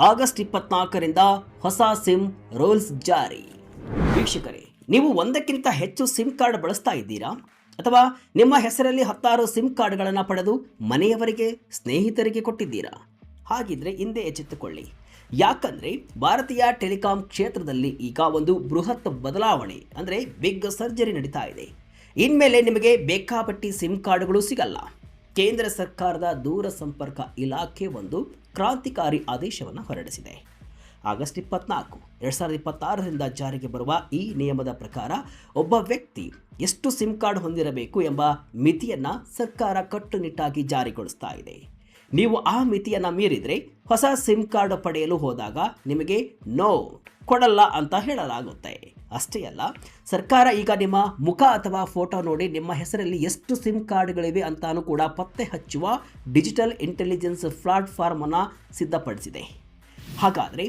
August 24ರಿಂದ ಹೊಸ sim rules ಜಾರಿ. ವೀಕ್ಷಕರೇ, ನೀವು ಒಂದಕ್ಕಿಂತ ಹೆಚ್ಚು ಸಿಮ್ ಕಾರ್ಡ್ ಬಳಸ್ತಾ ಇದ್ದೀರಾ? ಅಥವಾ ನಿಮ್ಮ ಹೆಸರಲ್ಲಿ 10 ಸಿಮ್ ಕಾರ್ಡ್ಗಳನ್ನು ಪಡೆದು ಮನೆಯವರಿಗೆ, ಸ್ನೇಹಿತರಿಗೆ ಕೊಟ್ಟಿದ್ದೀರಾ? ಹಾಗಿದ್ರೆ ಹಿಂದೆ ಎಚ್ಚೆತ್ತುಕೊಳ್ಳಿ. ಯಾಕಂದರೆ ಭಾರತೀಯ ಟೆಲಿಕಾಂ ಕ್ಷೇತ್ರದಲ್ಲಿ ಈಗ ಒಂದು ಬೃಹತ್ ಬದಲಾವಣೆ ಅಂದರೆ ಬಿಗ್ ಸರ್ಜರಿ ನಡೀತಾ ಇದೆ. ಇನ್ಮೇಲೆ ನಿಮಗೆ ಬೇಕಾಪಟ್ಟಿ ಸಿಮ್ ಕಾರ್ಡ್ಗಳು ಸಿಗಲ್ಲ. ಕೇಂದ್ರ ಸರ್ಕಾರದ ದೂರ ಸಂಪರ್ಕ ಇಲಾಖೆ ಒಂದು ಕ್ರಾಂತಿಕಾರಿ ಆದೇಶವನ್ನು ಹೊರಡಿಸಿದೆ. ಆಗಸ್ಟ್ 24, 2026ರಿಂದ ಜಾರಿಗೆ ಬರುವ ಈ ನಿಯಮದ ಪ್ರಕಾರ ಒಬ್ಬ ವ್ಯಕ್ತಿ ಎಷ್ಟು ಸಿಮ್ ಕಾರ್ಡ್ ಹೊಂದಿರಬೇಕು ಎಂಬ ಮಿತಿಯನ್ನು ಸರ್ಕಾರ ಕಟ್ಟುನಿಟ್ಟಾಗಿ ಜಾರಿಗೊಳಿಸ್ತಾ ಇದೆ. ನೀವು ಆ ಮಿತಿಯನ್ನು ಮೀರಿದರೆ ಹೊಸ ಸಿಮ್ ಕಾರ್ಡ್ ಪಡೆಯಲು ಹೋದಾಗ ನಿಮಗೆ ನೋ ಕೊಡಲ್ಲ ಅಂತ ಹೇಳಲಾಗುತ್ತೆ. ಅಷ್ಟೇ ಅಲ್ಲ, ಸರ್ಕಾರ ಈಗ ನಿಮ್ಮ ಮುಖ ಅಥವಾ ಫೋಟೋ ನೋಡಿ ನಿಮ್ಮ ಹೆಸರಲ್ಲಿ ಎಷ್ಟು ಸಿಮ್ ಕಾರ್ಡ್ಗಳಿವೆ ಅಂತಾನೂ ಕೂಡ ಪತ್ತೆ ಹಚ್ಚುವ ಡಿಜಿಟಲ್ ಇಂಟೆಲಿಜೆನ್ಸ್ ಪ್ಲಾಟ್ಫಾರ್ಮ್ ಅನ್ನು ಸಿದ್ಧಪಡಿಸಿದೆ. ಹಾಗಾದರೆ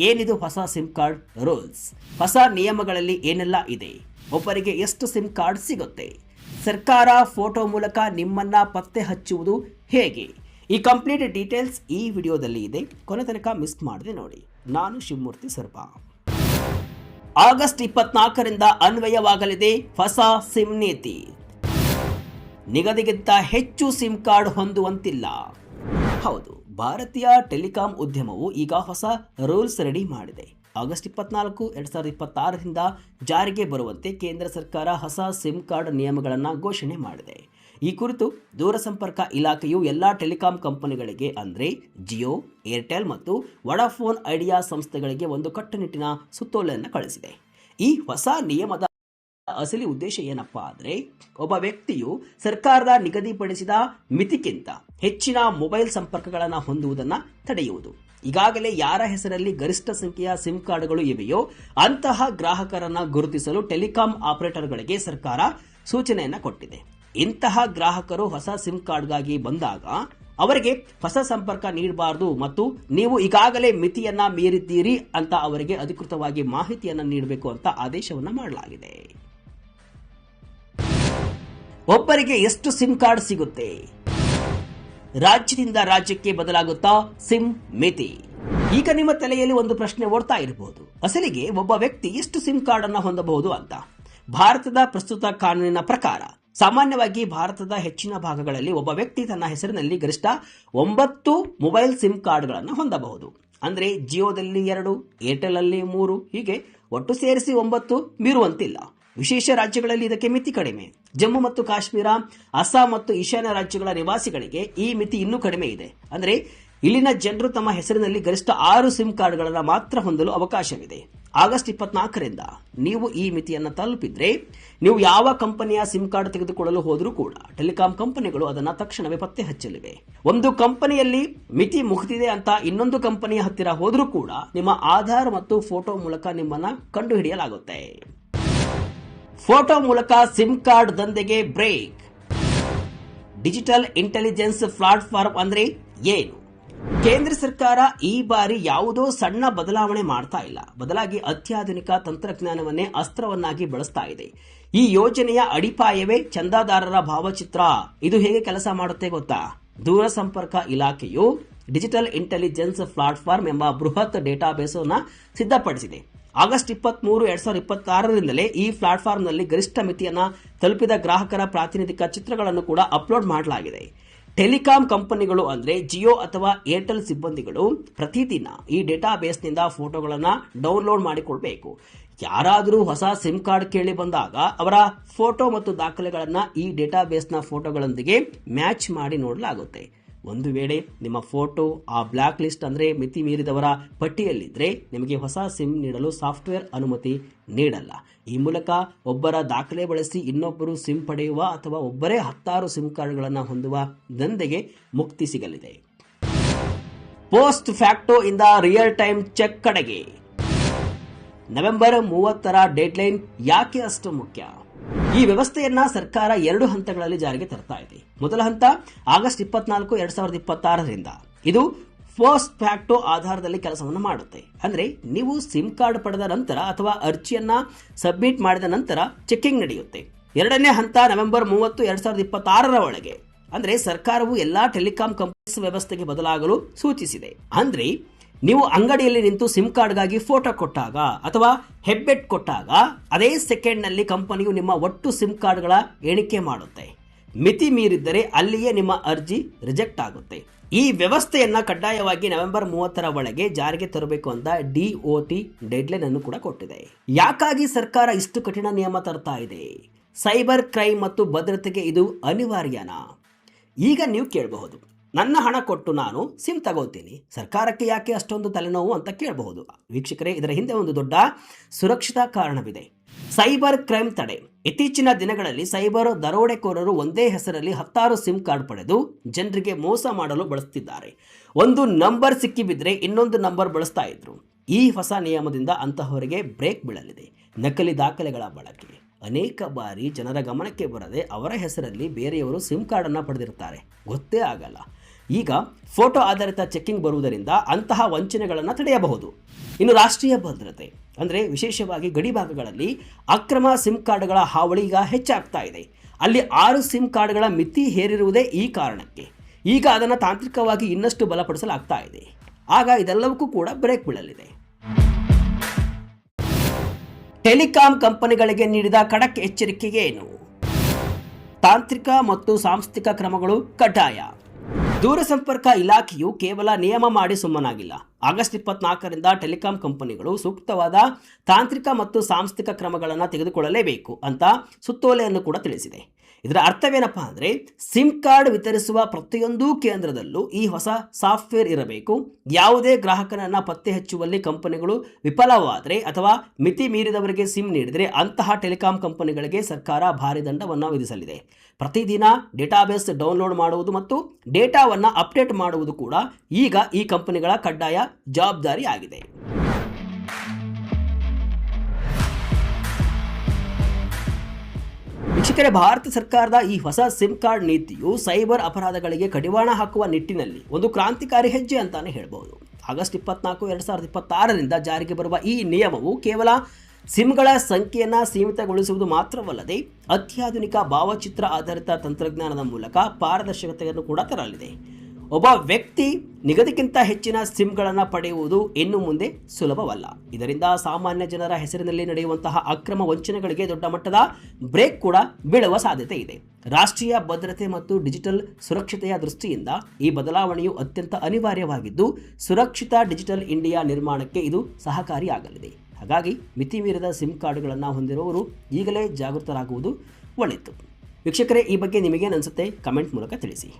ಏನಿದು ಹೊಸ ಸಿಮ್ ಕಾರ್ಡ್ ರೂಲ್ಸ್? ಹೊಸ ನಿಯಮಗಳಲ್ಲಿ ಏನೆಲ್ಲ ಇದೆ? ಒಬ್ಬರಿಗೆ ಎಷ್ಟು ಸಿಮ್ ಕಾರ್ಡ್ ಸಿಗುತ್ತೆ? ಸರ್ಕಾರ ಫೋಟೋ ಮೂಲಕ ನಿಮ್ಮನ್ನು ಪತ್ತೆ ಹಚ್ಚುವುದು ಹೇಗೆ? ಈ ಕಂಪ್ಲೀಟ್ ಡೀಟೇಲ್ಸ್ ಈ ವಿಡಿಯೋದಲ್ಲಿ ಇದೆ. ಕೊನೆ ತನಕ ಮಿಸ್ ಮಾಡದೆ ನೋಡಿ. ನಾನು ಶಿವಮೂರ್ತಿ ಸರ್ಪ. ಆಗಸ್ಟ್ 24ರಿಂದ ಅನ್ವಯವಾಗಲಿದೆ ಹೊಸ ಸಿಮ್ ನೀತಿ. ನಿಗದಿಗಿಂತ ಹೆಚ್ಚು ಸಿಮ್ ಕಾರ್ಡ್ ಹೊಂದುವಂತಿಲ್ಲ. ಹೌದು, ಭಾರತೀಯ ಟೆಲಿಕಾಂ ಉದ್ಯಮವು ಈಗ ಹೊಸ ರೂಲ್ಸ್ ರೆಡಿ ಮಾಡಿದೆ. ಆಗಸ್ಟ್ 24, 2026ರಿಂದ ಜಾರಿಗೆ ಬರುವಂತೆ ಕೇಂದ್ರ ಸರ್ಕಾರ ಹೊಸ ಸಿಮ್ ಕಾರ್ಡ್ ನಿಯಮಗಳನ್ನು ಘೋಷಣೆ ಮಾಡಿದೆ. ಈ ಕುರಿತು ದೂರಸಂಪರ್ಕ ಇಲಾಖೆಯು ಎಲ್ಲ ಟೆಲಿಕಾಂ ಕಂಪನಿಗಳಿಗೆ ಅಂದರೆ ಜಿಯೋ, ಏರ್ಟೆಲ್ ಮತ್ತು ವಡಾಫೋನ್ ಐಡಿಯಾ ಸಂಸ್ಥೆಗಳಿಗೆ ಒಂದು ಕಟ್ಟುನಿಟ್ಟಿನ ಸುತ್ತೋಲೆಯನ್ನು ಕಳಿಸಿದೆ. ಈ ಹೊಸ ನಿಯಮದ ಅಸಲಿ ಉದ್ದೇಶ ಏನಪ್ಪಾ ಅಂದರೆ, ಒಬ್ಬ ವ್ಯಕ್ತಿಯು ಸರ್ಕಾರದ ನಿಗದಿಪಡಿಸಿದ ಮಿತಿಗಿಂತ ಹೆಚ್ಚಿನ ಮೊಬೈಲ್ ಸಂಪರ್ಕಗಳನ್ನು ಹೊಂದುವುದನ್ನು ತಡೆಯುವುದು. ಈಗಾಗಲೇ ಯಾರ ಹೆಸರಲ್ಲಿ ಗರಿಷ್ಠ ಸಂಖ್ಯೆಯ ಸಿಮ್ ಕಾರ್ಡ್ಗಳು ಇವೆಯೋ ಅಂತಹ ಗ್ರಾಹಕರನ್ನು ಗುರುತಿಸಲು ಟೆಲಿಕಾಂ ಆಪರೇಟರ್ಗಳಿಗೆ ಸರ್ಕಾರ ಸೂಚನೆಯನ್ನು ಕೊಟ್ಟಿದೆ. ಇಂತಹ ಗ್ರಾಹಕರು ಹೊಸ ಸಿಮ್ ಕಾರ್ಡ್ಗಾಗಿ ಬಂದಾಗ ಅವರಿಗೆ ಹೊಸ ಸಂಪರ್ಕ ನೀಡಬಾರದು ಮತ್ತು ನೀವು ಈಗಾಗಲೇ ಮಿತಿಯನ್ನ ಮೀರಿದ್ದೀರಿ ಅಂತ ಅವರಿಗೆ ಅಧಿಕೃತವಾಗಿ ಮಾಹಿತಿಯನ್ನು ನೀಡಬೇಕು ಅಂತ ಆದೇಶವನ್ನು ಮಾಡಲಾಗಿದೆ. ಒಬ್ಬರಿಗೆ ಎಷ್ಟು ಸಿಮ್ ಕಾರ್ಡ್ ಸಿಗುತ್ತೆ? ರಾಜ್ಯದಿಂದ ರಾಜ್ಯಕ್ಕೆ ಬದಲಾಗುತ್ತಾ ಸಿಮ್ ಮಿತಿ? ಈಗ ನಿಮ್ಮ ತಲೆಯಲ್ಲಿ ಒಂದು ಪ್ರಶ್ನೆ ಓಡ್ತಾ ಇರಬಹುದು. ಅಸಲಿಗೆ ಒಬ್ಬ ವ್ಯಕ್ತಿ ಎಷ್ಟು ಸಿಮ್ ಕಾರ್ಡ್ ಅನ್ನು ಹೊಂದಬಹುದು ಅಂತ. ಭಾರತದ ಪ್ರಸ್ತುತ ಕಾನೂನಿನ ಪ್ರಕಾರ ಸಾಮಾನ್ಯವಾಗಿ ಭಾರತದ ಹೆಚ್ಚಿನ ಭಾಗಗಳಲ್ಲಿ ಒಬ್ಬ ವ್ಯಕ್ತಿ ತನ್ನ ಹೆಸರಿನಲ್ಲಿ ಗರಿಷ್ಠ 9 ಮೊಬೈಲ್ ಸಿಮ್ ಕಾರ್ಡ್ಗಳನ್ನು ಹೊಂದಬಹುದು. ಅಂದರೆ ಜಿಯೋದಲ್ಲಿ 2, ಏರ್ಟೆಲ್ ಅಲ್ಲಿ 3, ಹೀಗೆ ಒಟ್ಟು ಸೇರಿಸಿ 9 ಮೀರುವಂತಿಲ್ಲ. ವಿಶೇಷ ರಾಜ್ಯಗಳಲ್ಲಿ ಇದಕ್ಕೆ ಮಿತಿ ಕಡಿಮೆ. ಜಮ್ಮು ಮತ್ತು ಕಾಶ್ಮೀರ, ಅಸ್ಸಾಂ ಮತ್ತು ಈಶಾನ್ಯ ರಾಜ್ಯಗಳ ನಿವಾಸಿಗಳಿಗೆ ಈ ಮಿತಿ ಇನ್ನೂ ಕಡಿಮೆ ಇದೆ. ಅಂದರೆ ಇಲ್ಲಿನ ಜನರು ತಮ್ಮ ಹೆಸರಿನಲ್ಲಿ ಗರಿಷ್ಠ 6 ಸಿಮ್ ಕಾರ್ಡ್ಗಳನ್ನು ಮಾತ್ರ ಹೊಂದಲು ಅವಕಾಶವಿದೆ. ಆಗಸ್ಟ್ 24ರಿಂದ ನೀವು ಈ ಮಿತಿಯನ್ನು ತಲುಪಿದ್ರೆ ನೀವು ಯಾವ ಕಂಪನಿಯ ಸಿಮ್ ಕಾರ್ಡ್ ತೆಗೆದುಕೊಳ್ಳಲು ಹೋದರೂ ಕೂಡ ಟೆಲಿಕಾಂ ಕಂಪನಿಗಳು ಅದನ್ನು ತಕ್ಷಣವೇ ಪತ್ತೆ ಹಚ್ಚಲಿವೆ. ಒಂದು ಕಂಪನಿಯಲ್ಲಿ ಮಿತಿ ಮುಗಿದಿದೆ ಅಂತ ಇನ್ನೊಂದು ಕಂಪನಿಯ ಹತ್ತಿರ ಹೋದರೂ ಕೂಡ ನಿಮ್ಮ ಆಧಾರ್ ಮತ್ತು ಫೋಟೋ ಮೂಲಕ ನಿಮ್ಮನ್ನು ಕಂಡುಹಿಡಿಯಲಾಗುತ್ತೆ. ಫೋಟೋ ಮೂಲಕ ಸಿಮ್ ಕಾರ್ಡ್ ದಂಧೆಗೆ ಬ್ರೇಕ್. ಡಿಜಿಟಲ್ ಇಂಟೆಲಿಜೆನ್ಸ್ ಪ್ಲಾಟ್ಫಾರ್ಮ್ ಅಂದ್ರೆ ಏನು? ಕೇಂದ್ರ ಸರ್ಕಾರ ಈ ಬಾರಿ ಯಾವುದೋ ಸಣ್ಣ ಬದಲಾವಣೆ ಮಾಡ್ತಾ ಇಲ್ಲ, ಬದಲಾಗಿ ಅತ್ಯಾಧುನಿಕ ತಂತ್ರಜ್ಞಾನವನ್ನೇ ಅಸ್ತ್ರವನ್ನಾಗಿ ಬಳಸ್ತಾ ಇದೆ. ಈ ಯೋಜನೆಯ ಅಡಿಪಾಯವೇ ಚಂದಾದಾರರ ಭಾವಚಿತ್ರ. ಇದು ಹೇಗೆ ಕೆಲಸ ಮಾಡುತ್ತೆ ಗೊತ್ತಾ? ದೂರಸಂಪರ್ಕ ಇಲಾಖೆಯು ಡಿಜಿಟಲ್ ಇಂಟೆಲಿಜೆನ್ಸ್ ಪ್ಲಾಟ್ಫಾರ್ಮ್ ಎಂಬ ಬೃಹತ್ ಡೇಟಾಬೇಸ್ ಅನ್ನು ಸಿದ್ಧಪಡಿಸಿದೆ. ಆಗಸ್ಟ್ 23, 2026ರಿಂದಲೇ ಈ ಪ್ಲಾಟ್ಫಾರ್ಮ್ನಲ್ಲಿ ಗರಿಷ್ಠ ಮಿತಿಯನ್ನು ತಲುಪಿದ ಗ್ರಾಹಕರ ಪ್ರಾತಿನಿಧಿಕ ಚಿತ್ರಗಳನ್ನು ಕೂಡ ಅಪ್ಲೋಡ್ ಮಾಡಲಾಗಿದೆ. ಟೆಲಿಕಾಂ ಕಂಪನಿಗಳು ಅಂದರೆ ಜಿಯೋ ಅಥವಾ ಏರ್ಟೆಲ್ ಸಿಬ್ಬಂದಿಗಳು ಪ್ರತಿದಿನ ಈ ಡೇಟಾಬೇಸ್ನಿಂದ ಫೋಟೋಗಳನ್ನು ಡೌನ್ಲೋಡ್ ಮಾಡಿಕೊಳ್ಬೇಕು. ಯಾರಾದರೂ ಹೊಸ ಸಿಮ್ ಕಾರ್ಡ್ ಕೇಳಿ ಬಂದಾಗ ಅವರ ಫೋಟೋ ಮತ್ತು ದಾಖಲೆಗಳನ್ನು ಈ ಡೇಟಾಬೇಸ್ನ ಫೋಟೋಗಳೊಂದಿಗೆ ಮ್ಯಾಚ್ ಮಾಡಿ ನೋಡಲಾಗುತ್ತೆ. ಒಂದು ವೇಳೆ ನಿಮ್ಮ ಫೋಟೋ ಆ ಬ್ಲಾಕ್ ಲಿಸ್ಟ್ ಅಂದರೆ ಮಿತಿ ಮೀರಿದವರ ಪಟ್ಟಿಯಲ್ಲಿದ್ದರೆ ನಿಮಗೆ ಹೊಸ ಸಿಮ್ ನೀಡಲು ಸಾಫ್ಟ್ವೇರ್ ಅನುಮತಿ ನೀಡಲ್ಲ. ಈ ಮೂಲಕ ಒಬ್ಬರ ದಾಖಲೆ ಬಳಸಿ ಇನ್ನೊಬ್ಬರು ಸಿಮ್ ಪಡೆಯುವ ಅಥವಾ ಒಬ್ಬರೇ 10 ಸಿಮ್ ಕಾರ್ಡ್ಗಳನ್ನು ಹೊಂದುವ ದಂಧೆಗೆ ಮುಕ್ತಿ ಸಿಗಲಿದೆ. ಪೋಸ್ಟ್ ಫ್ಯಾಕ್ಟೋ ಇಂದ ರಿಯಲ್ ಟೈಮ್ ಚೆಕ್ ಕಡೆಗೆ. ನವೆಂಬರ್ 30ರ ಡೆಡ್ಲೈನ್ ಯಾಕೆ ಅಷ್ಟು ಮುಖ್ಯ? ಈ ವ್ಯವಸ್ಥೆಯನ್ನ ಸರ್ಕಾರ 2 ಹಂತಗಳಲ್ಲಿ ಜಾರಿಗೆ ತರ್ತಾ ಇದೆ. ಮೊದಲ ಹಂತ ಆಗಸ್ಟ್ 24, 2026ರಿಂದ. ಇದು ಪೋಸ್ಟ್ ಫ್ಯಾಕ್ಟೋ ಆಧಾರದಲ್ಲಿ ಕೆಲಸವನ್ನು ಮಾಡುತ್ತೆ. ಅಂದ್ರೆ ನೀವು ಸಿಮ್ ಕಾರ್ಡ್ ಪಡೆದ ನಂತರ ಅಥವಾ ಅರ್ಜಿಯನ್ನ ಸಬ್ಮಿಟ್ ಮಾಡಿದ ನಂತರ ಚೆಕಿಂಗ್ ನಡೆಯುತ್ತೆ. ಎರಡನೇ ಹಂತ ನವೆಂಬರ್ 30, 2026ರ ಒಳಗೆ. ಅಂದ್ರೆ ಸರ್ಕಾರವು ಎಲ್ಲಾ ಟೆಲಿಕಾಂ ಕಂಪನೀಸ್ ವ್ಯವಸ್ಥೆಗೆ ಬದಲಾಗಲು ಸೂಚಿಸಿದೆ. ಅಂದ್ರೆ ನೀವು ಅಂಗಡಿಯಲ್ಲಿ ನಿಂತು ಸಿಮ್ ಕಾರ್ಡ್ಗಾಗಿ ಫೋಟೋ ಕೊಟ್ಟಾಗ ಅಥವಾ ಹೆಬ್ಬೆಟ್ ಕೊಟ್ಟಾಗ ಅದೇ ಸೆಕೆಂಡ್ನಲ್ಲಿ ಕಂಪನಿಯು ನಿಮ್ಮ ಒಟ್ಟು ಸಿಮ್ ಕಾರ್ಡ್ಗಳ ಎಣಿಕೆ ಮಾಡುತ್ತೆ. ಮಿತಿ ಮೀರಿದ್ದರೆ ಅಲ್ಲಿಯೇ ನಿಮ್ಮ ಅರ್ಜಿ ರಿಜೆಕ್ಟ್ ಆಗುತ್ತೆ. ಈ ವ್ಯವಸ್ಥೆಯನ್ನ ಕಡ್ಡಾಯವಾಗಿ ನವೆಂಬರ್ 30ರ ಒಳಗೆ ಜಾರಿಗೆ ತರಬೇಕು ಅಂತ DOT ಡೆಡ್ಲೈನ್ ಅನ್ನು ಕೂಡ ಕೊಟ್ಟಿದೆ. ಯಾಕಾಗಿ ಸರ್ಕಾರ ಇಷ್ಟು ಕಠಿಣ ನಿಯಮ ತರ್ತಾ ಇದೆ? ಸೈಬರ್ ಕ್ರೈಮ್ ಮತ್ತು ಭದ್ರತೆಗೆ ಇದು ಅನಿವಾರ್ಯನಾ? ಈಗ ನೀವು ಕೇಳಬಹುದು, ನನ್ನ ಹಣ ಕೊಟ್ಟು ನಾನು ಸಿಮ್ ತಗೋತೀನಿ, ಸರ್ಕಾರಕ್ಕೆ ಯಾಕೆ ಅಷ್ಟೊಂದು ತಲೆನೋವು ಅಂತ ಕೇಳಬಹುದು. ವೀಕ್ಷಕರೇ, ಇದರ ಹಿಂದೆ ಒಂದು ದೊಡ್ಡ ಸುರಕ್ಷತಾ ಕಾರಣವಿದೆ. ಸೈಬರ್ ಕ್ರೈಮ್ ತಡೆ. ಇತ್ತೀಚಿನ ದಿನಗಳಲ್ಲಿ ಸೈಬರ್ ದರೋಡೆಕೋರರು ಒಂದೇ ಹೆಸರಲ್ಲಿ 10 ಸಿಮ್ ಕಾರ್ಡ್ ಪಡೆದು ಜನರಿಗೆ ಮೋಸ ಮಾಡಲು ಬಳಸುತ್ತಿದ್ದಾರೆ. ಒಂದು ನಂಬರ್ ಸಿಕ್ಕಿಬಿದ್ರೆ ಇನ್ನೊಂದು ನಂಬರ್ ಬಳಸ್ತಾ ಇದ್ರು. ಈ ಹೊಸ ನಿಯಮದಿಂದ ಅಂತಹವರಿಗೆ ಬ್ರೇಕ್ ಬೀಳಲಿದೆ. ನಕಲಿ ದಾಖಲೆಗಳ ಬಳಕೆ. ಅನೇಕ ಬಾರಿ ಜನರ ಗಮನಕ್ಕೆ ಬರದೆ ಅವರ ಹೆಸರಲ್ಲಿ ಬೇರೆಯವರು ಸಿಮ್ ಕಾರ್ಡನ್ನು ಪಡೆದಿರ್ತಾರೆ, ಗೊತ್ತೇ ಆಗಲ್ಲ. ಈಗ ಫೋಟೋ ಆಧಾರಿತ ಚೆಕ್ಕಿಂಗ್ ಬರುವುದರಿಂದ ಅಂತಹ ವಂಚನೆಗಳನ್ನು ತಡೆಯಬಹುದು. ಇನ್ನು ರಾಷ್ಟ್ರೀಯ ಭದ್ರತೆ ಅಂದರೆ ವಿಶೇಷವಾಗಿ ಗಡಿ ಭಾಗಗಳಲ್ಲಿ ಅಕ್ರಮ ಸಿಮ್ ಕಾರ್ಡ್ಗಳ ಹಾವಳಿ ಈಗ ಹೆಚ್ಚಾಗ್ತಾ ಇದೆ. ಅಲ್ಲಿ 6 ಸಿಮ್ ಕಾರ್ಡ್ಗಳ ಮಿತಿ ಹೇರಿರುವುದೇ ಈ ಕಾರಣಕ್ಕೆ. ಈಗ ಅದನ್ನು ತಾಂತ್ರಿಕವಾಗಿ ಇನ್ನಷ್ಟು ಬಲಪಡಿಸಲಾಗ್ತಾ ಇದೆ. ಆಗ ಇದೆಲ್ಲವಕ್ಕೂ ಕೂಡ ಬ್ರೇಕ್ ಬೀಳಲಿದೆ. ಟೆಲಿಕಾಂ ಕಂಪನಿಗಳಿಗೆ ನೀಡಿದ ಖಡಕ್ ಎಚ್ಚರಿಕೆ ಏನು? ತಾಂತ್ರಿಕ ಮತ್ತು ಸಾಂಸ್ಥಿಕ ಕ್ರಮಗಳು ಕಡ್ಡಾಯ. ದೂರಸಂಪರ್ಕ ಇಲಾಖೆಯು ಕೇವಲ ನಿಯಮ ಮಾಡಿ ಸುಮ್ಮನಾಗಿಲ್ಲ. ಆಗಸ್ಟ್ 24ರಿಂದ ಟೆಲಿಕಾಂ ಕಂಪನಿಗಳು ಸೂಕ್ತವಾದ ತಾಂತ್ರಿಕ ಮತ್ತು ಸಾಂಸ್ಥಿಕ ಕ್ರಮಗಳನ್ನು ತೆಗೆದುಕೊಳ್ಳಲೇಬೇಕು ಅಂತ ಸುತ್ತೋಲೆಯನ್ನು ಕೂಡ ತಿಳಿಸಿದೆ. ಇದರ ಅರ್ಥವೇನಪ್ಪ ಅಂದರೆ, ಸಿಮ್ ಕಾರ್ಡ್ ವಿತರಿಸುವ ಪ್ರತಿಯೊಂದು ಕೇಂದ್ರದಲ್ಲೂ ಈ ಹೊಸ ಸಾಫ್ಟ್ವೇರ್ ಇರಬೇಕು. ಯಾವುದೇ ಗ್ರಾಹಕನನ್ನು ಪತ್ತೆ ಹಚ್ಚುವಲ್ಲಿ ಕಂಪನಿಗಳು ವಿಫಲವಾದರೆ ಅಥವಾ ಮಿತಿ ಮೀರಿದವರಿಗೆ ಸಿಮ್ ನೀಡಿದರೆ ಅಂತಹ ಟೆಲಿಕಾಂ ಕಂಪನಿಗಳಿಗೆ ಸರ್ಕಾರ ಭಾರಿ ದಂಡವನ್ನು ವಿಧಿಸಲಿದೆ. ಪ್ರತಿದಿನ ಡೇಟಾಬೇಸ್ ಡೌನ್ಲೋಡ್ ಮಾಡುವುದು ಮತ್ತು ಡೇಟಾವನ್ನು ಅಪ್ಡೇಟ್ ಮಾಡುವುದು ಕೂಡ ಈಗ ಈ ಕಂಪನಿಗಳ ಕಡ್ಡಾಯ ಜವಾಬ್ದಾರಿ ಆಗಿದೆ. ವೀಕ್ಷಕರೇ, ಭಾರತ ಸರ್ಕಾರದ ಈ ಹೊಸ ಸಿಮ್ ಕಾರ್ಡ್ ನೀತಿಯು ಸೈಬರ್ ಅಪರಾಧಗಳಿಗೆ ಕಡಿವಾಣ ಹಾಕುವ ನಿಟ್ಟಿನಲ್ಲಿ ಒಂದು ಕ್ರಾಂತಿಕಾರಿ ಹೆಜ್ಜೆ ಅಂತಾನೆ ಹೇಳಬಹುದು. ಆಗಸ್ಟ್ 24, 2026ರಿಂದ ಜಾರಿಗೆ ಬರುವ ಈ ನಿಯಮವು ಕೇವಲ ಸಿಮ್ಗಳ ಸಂಖ್ಯೆಯನ್ನು ಸೀಮಿತಗೊಳಿಸುವುದು ಮಾತ್ರವಲ್ಲದೆ ಅತ್ಯಾಧುನಿಕ ಭಾವಚಿತ್ರ ಆಧಾರಿತ ತಂತ್ರಜ್ಞಾನದ ಮೂಲಕ ಪಾರದರ್ಶಕತೆಯನ್ನು ಕೂಡ ತರಲಿದೆ. ಒಬ್ಬ ವ್ಯಕ್ತಿ ನಿಗದಿಗಿಂತ ಹೆಚ್ಚಿನ ಸಿಮ್ಗಳನ್ನು ಪಡೆಯುವುದು ಇನ್ನು ಮುಂದೆ ಸುಲಭವಲ್ಲ. ಇದರಿಂದ ಸಾಮಾನ್ಯ ಜನರ ಹೆಸರಿನಲ್ಲಿ ನಡೆಯುವಂತಹ ಅಕ್ರಮ ವಂಚನೆಗಳಿಗೆ ದೊಡ್ಡ ಮಟ್ಟದ ಬ್ರೇಕ್ ಕೂಡ ಬೀಳುವ ಸಾಧ್ಯತೆ ಇದೆ. ರಾಷ್ಟ್ರೀಯ ಭದ್ರತೆ ಮತ್ತು ಡಿಜಿಟಲ್ ಸುರಕ್ಷತೆಯ ದೃಷ್ಟಿಯಿಂದ ಈ ಬದಲಾವಣೆಯು ಅತ್ಯಂತ ಅನಿವಾರ್ಯವಾಗಿದ್ದು, ಸುರಕ್ಷಿತ ಡಿಜಿಟಲ್ ಇಂಡಿಯಾ ನಿರ್ಮಾಣಕ್ಕೆ ಇದು ಸಹಕಾರಿಯಾಗಲಿದೆ. ಹಾಗಾಗಿ ಮಿತಿ ಮೀರಿದ ಸಿಮ್ ಕಾರ್ಡ್ಗಳನ್ನು ಹೊಂದಿರುವವರು ಈಗಲೇ ಜಾಗೃತರಾಗುವುದು ಒಳಿತು. ವೀಕ್ಷಕರೇ, ಈ ಬಗ್ಗೆ ನಿಮಗೇನು ಅನಿಸುತ್ತೆ? ಕಮೆಂಟ್ ಮೂಲಕ ತಿಳಿಸಿ.